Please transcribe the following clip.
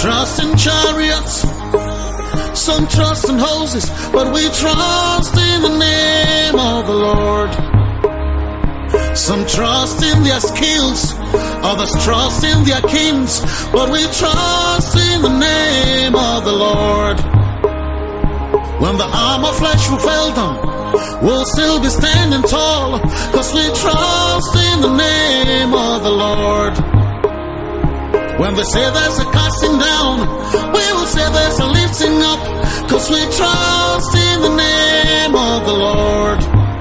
trust in chariots, some trust in horses, but we trust in the name of the Lord. Some trust in their skills, others trust in their kings, but we trust in the name of the Lord. When the arm of flesh will fail them, we'll still be standing tall, cause we trust in the name of the Lord. When they say there's a casting down, we will say there's a lifting up, cause we trust in the name of the Lord.